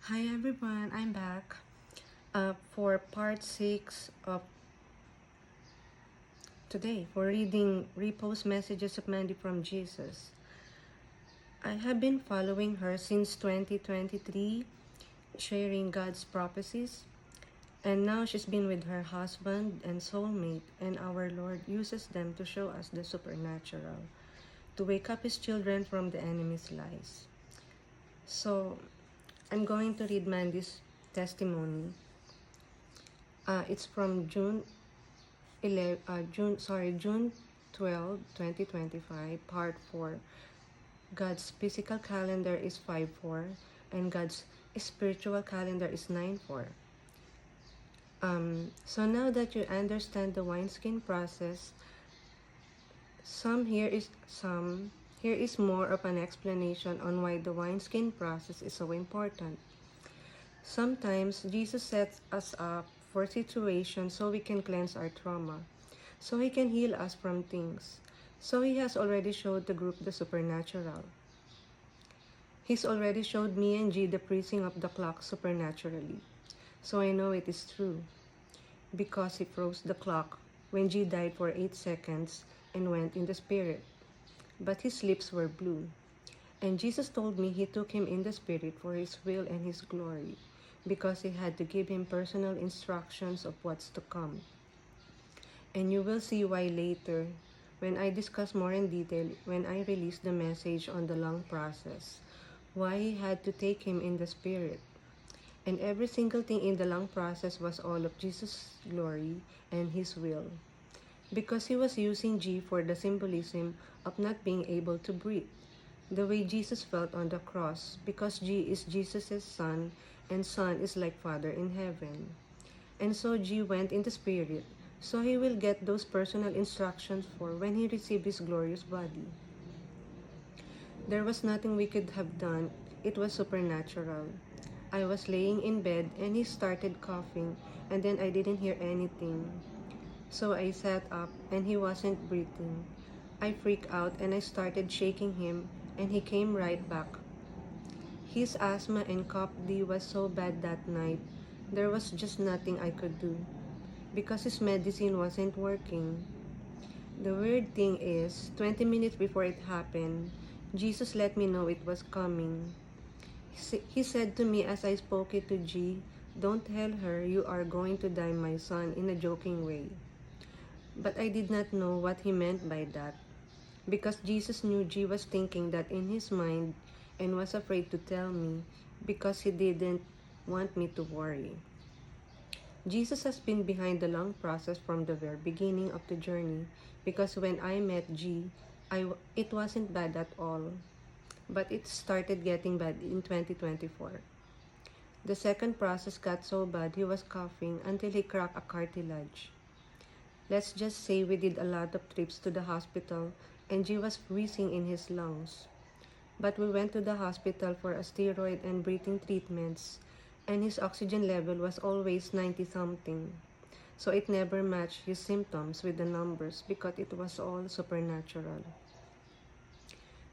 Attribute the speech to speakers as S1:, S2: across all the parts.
S1: Hi everyone, I'm back for part 6 of today for reading Repost Messages of Mandy from Jesus. I have been following her since 2023, sharing God's prophecies, and now she's been with her husband and soulmate, and our Lord uses them to show us the supernatural, to wake up His children from the enemy's lies. So, I'm going to read Mandy's testimony. It's from June 12, 2025, Part 4. God's physical calendar is 5-4 and God's spiritual calendar is 9-4. So now that you understand the wineskin process, here is more of an explanation on why the wineskin process is so important. Sometimes Jesus sets us up for situations so we can cleanse our trauma, so He can heal us from things. So He has already showed the group the supernatural. He's already showed me and G the freezing of the clock supernaturally. So I know it is true, because He froze the clock when G died for 8 seconds and went in the spirit. But his lips were blue. And Jesus told me He took him in the spirit for His will and His glory, because He had to give him personal instructions of what's to come. And you will see why later, when I discuss more in detail when I release the message on the lung process, why He had to take him in the spirit. And every single thing in the lung process was all of Jesus' glory and His will, because He was using G for the symbolism of not being able to breathe, the way Jesus felt on the cross, because G is Jesus' Son, and Son is like Father in heaven. And so G went in the Spirit, so He will get those personal instructions for when He received His glorious body. There was nothing we could have done. It was supernatural. I was laying in bed and he started coughing, and then I didn't hear anything. So I sat up and he wasn't breathing. I freaked out and I started shaking him, and he came right back. His asthma and cough D was so bad that night, there was just nothing I could do, because his medicine wasn't working. The weird thing is, 20 minutes before it happened, Jesus let me know it was coming. He said to me as I spoke it to G, "Don't tell her you are going to die, my son," in a joking way. But I did not know what he meant by that, because Jesus knew G was thinking that in his mind and was afraid to tell me, because he didn't want me to worry. Jesus has been behind the long process from the very beginning of the journey, because when I met G, it wasn't bad at all, but it started getting bad in 2024. The second process got so bad he was coughing until he cracked a cartilage. Let's just say we did a lot of trips to the hospital and G was freezing in his lungs. But we went to the hospital for a steroid and breathing treatments, and his oxygen level was always 90 something. So it never matched his symptoms with the numbers, because it was all supernatural.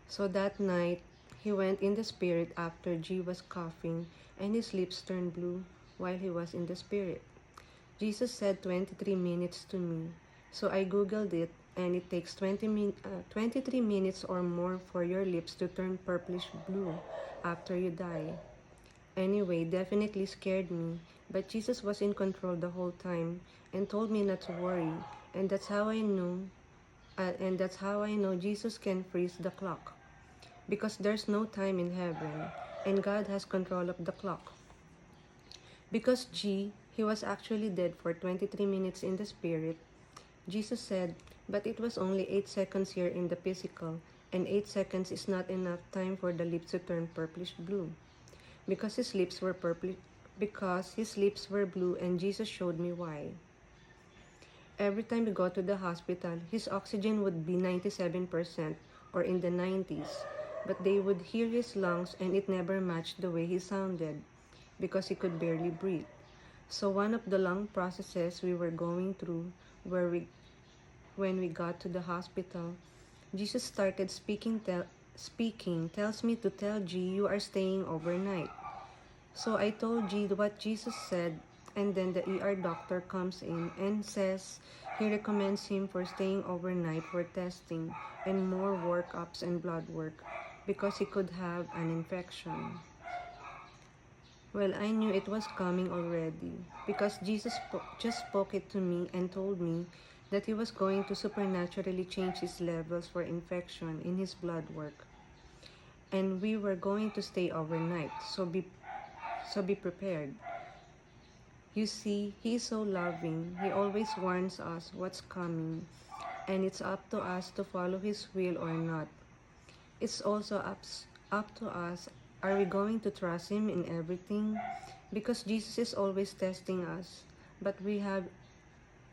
S1: So that night, he went in the spirit after G was coughing and his lips turned blue while he was in the spirit. Jesus said 23 minutes to me, so I googled it, and it takes 23 minutes or more for your lips to turn purplish blue after you die. Anyway, definitely scared me, but Jesus was in control the whole time and told me not to worry, and that's how I know Jesus can freeze the clock, because there's no time in heaven, and God has control of the clock. Because he was actually dead for 23 minutes in the spirit, Jesus said, but it was only 8 seconds here in the physical, and 8 seconds is not enough time for the lips to turn purplish blue. Because his lips were blue, and Jesus showed me why. Every time we go to the hospital, his oxygen would be 97% or in the 90s, but they would hear his lungs and it never matched the way he sounded, because he could barely breathe. So one of the lung processes we were going through, when we got to the hospital, Jesus started speaking, tells me to tell G, you are staying overnight. So I told G what Jesus said, and then the ER doctor comes in and says he recommends him for staying overnight for testing and more workups and blood work because he could have an infection. Well, I knew it was coming already because Jesus just spoke it to me and told me that he was going to supernaturally change his levels for infection in his blood work. And we were going to stay overnight, so be prepared. You see, he is so loving. He always warns us what's coming, and it's up to us to follow his will or not. It's also up to us. Are we going to trust him in everything? Because Jesus is always testing us, but we have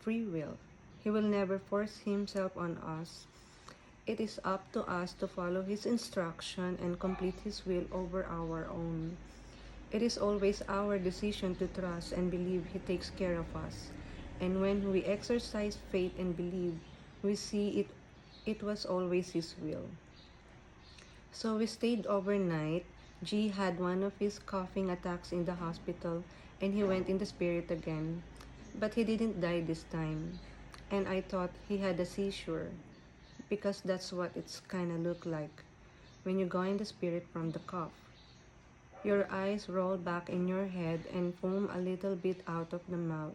S1: free will. He will never force himself on us. It is up to us to follow his instruction and complete his will over our own. It is always our decision to trust and believe he takes care of us. And when we exercise faith and believe, we see it was always his will. So we stayed overnight. G had one of his coughing attacks in the hospital and he went in the spirit again. But he didn't die this time. And I thought he had a seizure because that's what it's kind of look like when you go in the spirit from the cough. Your eyes roll back in your head and foam a little bit out of the mouth,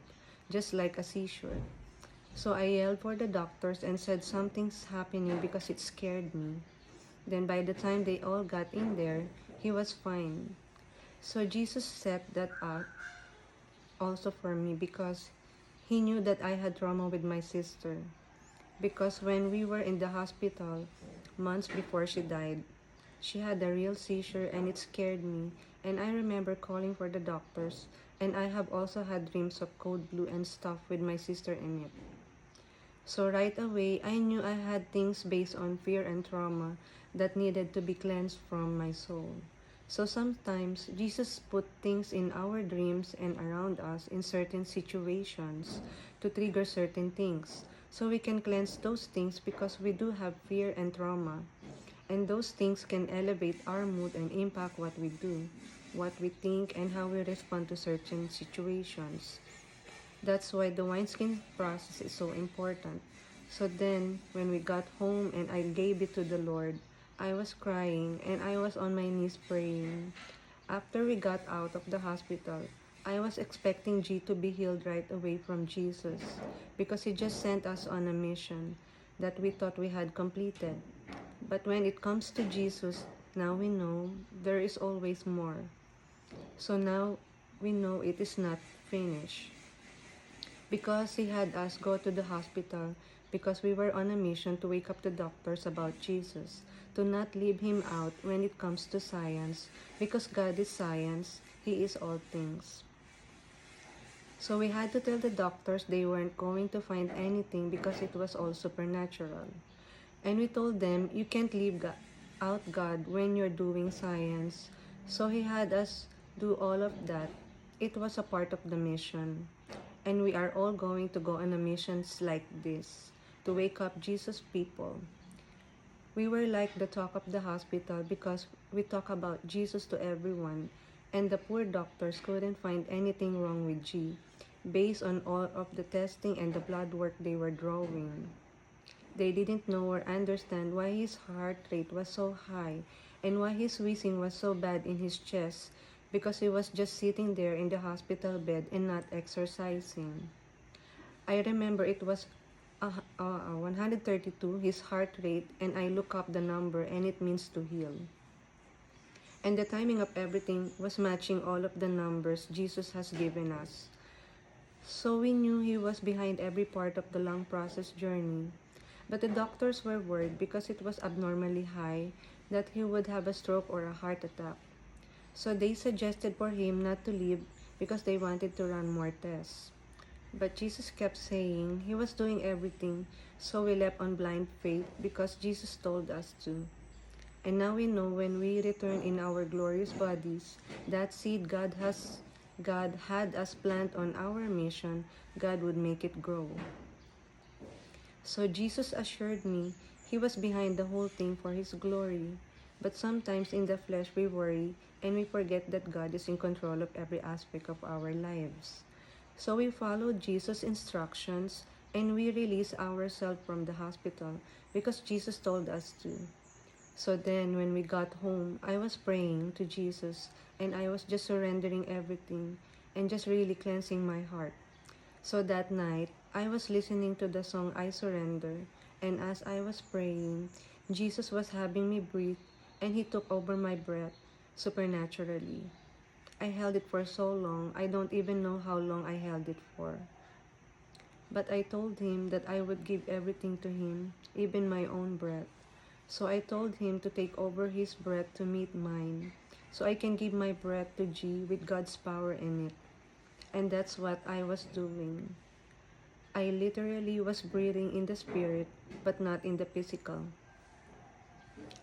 S1: just like a seizure. So I yelled for the doctors and said something's happening because it scared me. Then by the time they all got in there, he was fine. So Jesus set that up also for me because he knew that I had trauma with my sister. Because when we were in the hospital, months before she died, she had a real seizure and it scared me. And I remember calling for the doctors, and I have also had dreams of code blue and stuff with my sister in it. So right away, I knew I had things based on fear and trauma that needed to be cleansed from my soul. So sometimes, Jesus put things in our dreams and around us in certain situations to trigger certain things. So we can cleanse those things because we do have fear and trauma. And those things can elevate our mood and impact what we do, what we think, and how we respond to certain situations. That's why the wineskin process is so important. So then, when we got home and I gave it to the Lord, I was crying and I was on my knees praying. After we got out of the hospital, I was expecting G to be healed right away from Jesus because he just sent us on a mission that we thought we had completed. But when it comes to Jesus, now we know there is always more. So now we know it is not finished. Because he had us go to the hospital because we were on a mission to wake up the doctors about Jesus, to not leave him out when it comes to science, because God is science, he is all things. So we had to tell the doctors they weren't going to find anything because it was all supernatural. And we told them you can't leave out God when you're doing science. So he had us do all of that. It was a part of the mission. And we are all going to go on a missions like this to wake up Jesus people. We were like the talk of the hospital because we talk about Jesus to everyone, and the poor doctors couldn't find anything wrong with G based on all of the testing and the blood work they were drawing. They didn't know or understand why his heart rate was so high and why his wheezing was so bad in his chest because he was just sitting there in the hospital bed and not exercising. I remember it was 132, his heart rate, and I look up the number and it means to heal. And the timing of everything was matching all of the numbers Jesus has given us. So we knew he was behind every part of the lung process journey. But the doctors were worried because it was abnormally high that he would have a stroke or a heart attack. So they suggested for him not to leave because they wanted to run more tests. But Jesus kept saying he was doing everything, so we left on blind faith because Jesus told us to. And now we know when we return in our glorious bodies, that seed God had us plant on our mission, God would make it grow. So Jesus assured me he was behind the whole thing for his glory. But sometimes in the flesh we worry and we forget that God is in control of every aspect of our lives. So we followed Jesus' instructions and we released ourselves from the hospital because Jesus told us to. So then, when we got home, I was praying to Jesus and I was just surrendering everything and just really cleansing my heart. So that night, I was listening to the song I Surrender, and as I was praying, Jesus was having me breathe and He took over my breath supernaturally. I held it for so long, I don't even know how long I held it for. But I told Him that I would give everything to Him, even my own breath. So I told Him to take over His breath to meet mine, so I can give my breath to G with God's power in it. And that's what I was doing. I literally was breathing in the spirit, but not in the physical.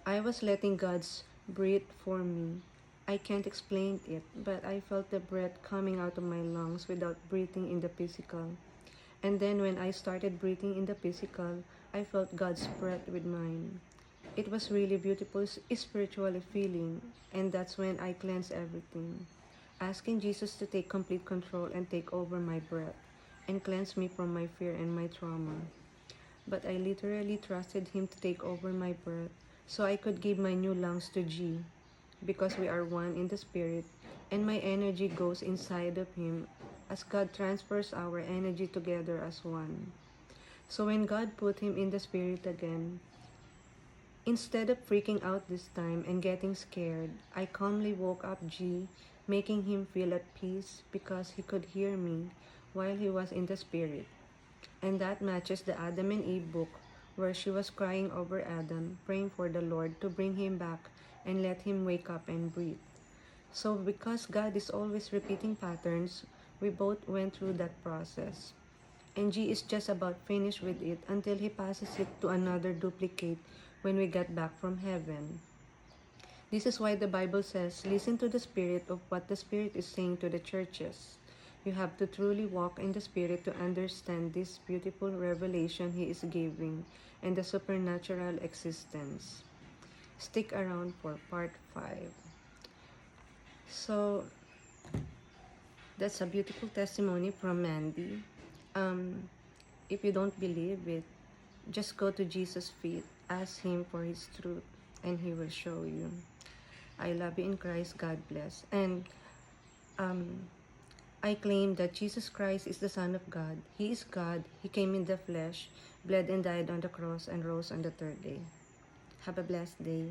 S1: I was letting God's breathe for me. I can't explain it, but I felt the breath coming out of my lungs without breathing in the physical. And then when I started breathing in the physical, I felt God's breath with mine. It was really beautiful spiritual feeling, and that's when I cleansed everything, asking Jesus to take complete control and take over my breath and cleanse me from my fear and my trauma. But I literally trusted Him to take over my breath so I could give my new lungs to G because we are one in the spirit and my energy goes inside of Him as God transfers our energy together as one. So when God put him in the spirit again, instead of freaking out this time and getting scared, I calmly woke up G, making him feel at peace because he could hear me while he was in the spirit. And that matches the Adam and Eve book where she was crying over Adam, praying for the Lord to bring him back and let him wake up and breathe. So because God is always repeating patterns, we both went through that process. And G is just about finished with it until he passes it to another duplicate when we get back from heaven. This is why the Bible says, listen to the Spirit of what the Spirit is saying to the churches. You have to truly walk in the Spirit to understand this beautiful revelation He is giving and the supernatural existence. Stick around for part 5. So, that's a beautiful testimony from Mandy. If you don't believe it, just go to Jesus' feet, ask Him for His truth, and He will show you. I love you in Christ. God bless. And I claim that Jesus Christ is the Son of God. He is God. He came in the flesh, bled and died on the cross, and rose on the third day. Have a blessed day.